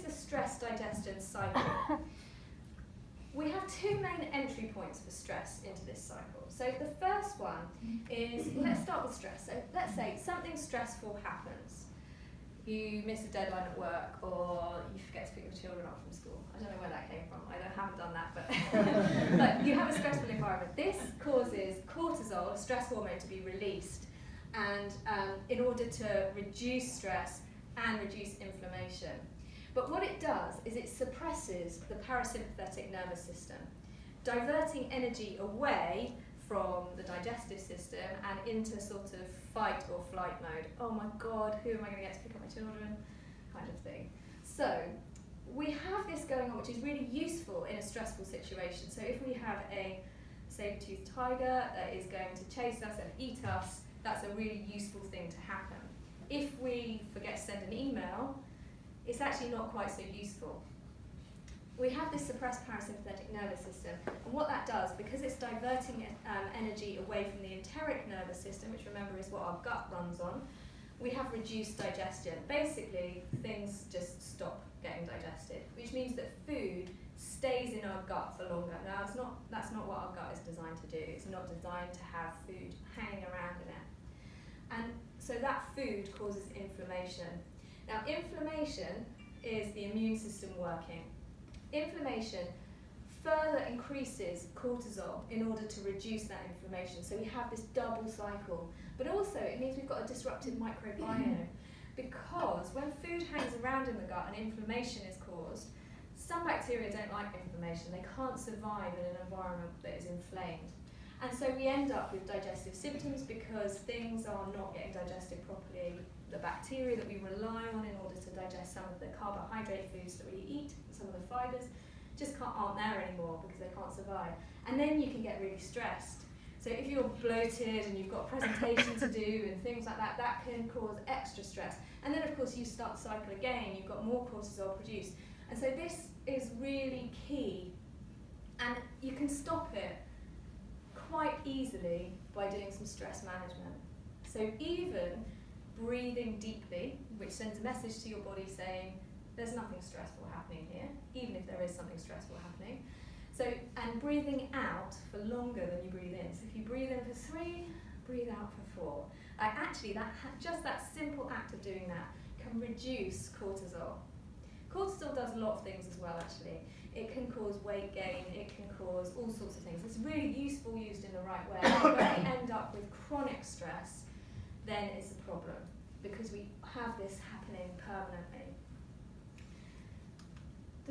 the stress digestion cycle. We have two main entry points for stress into this cycle. So the first one is, let's start with stress. So let's say something stressful happens. You miss a deadline at work, or you forget to pick your children up from school. I don't know where that came from. I haven't done that, but but you have a stressful environment. This causes cortisol, a stress hormone, to be released, and in order to reduce stress and reduce inflammation. But what it does is it suppresses the parasympathetic nervous system, diverting energy away from the digestive system and into sort of fight or flight mode. Oh my God, who am I going to get to pick up my children? Kind of thing. So we have this going on, which is really useful in a stressful situation. So if we have a saber-toothed tiger that is going to chase us and eat us, that's a really useful thing to happen. If we forget to send an email, it's actually not quite so useful. We have this suppressed parasympathetic nervous system, and what that does, because it's diverting energy away from the enteric nervous system, which remember is what our gut runs on, we have reduced digestion. Basically, things just stop getting digested, which means that food stays in our gut for longer. Now, that's not what our gut is designed to do. It's not designed to have food hanging around in it. And so that food causes inflammation. Now, inflammation is the immune system working. Inflammation further increases cortisol in order to reduce that inflammation. So we have this double cycle. But also, it means we've got a disrupted microbiome, because when food hangs around in the gut and inflammation is caused, some bacteria don't like inflammation. They can't survive in an environment that is inflamed. And so we end up with digestive symptoms because things are not getting digested properly. The bacteria that we rely on in order to digest some of the carbohydrate foods that we eat, some of the fibres, just aren't there anymore because they can't survive. And then you can get really stressed. So if you're bloated and you've got a presentation to do and things like that, that can cause extra stress. And then of course you start the cycle again, you've got more cortisol produced. And so this is really key. And you can stop it quite easily by doing some stress management. So even breathing deeply, which sends a message to your body saying there's nothing stressful happening here, even if there is something stressful happening. So, and breathing out for longer than you breathe in. So if you breathe in for 3, breathe out for 4. Actually, just that simple act of doing that can reduce cortisol. Cortisol does a lot of things as well, actually. It can cause weight gain, it can cause all sorts of things. It's really useful used in the right way. But when we end up with chronic stress, then it's a problem, because we have this happening permanently.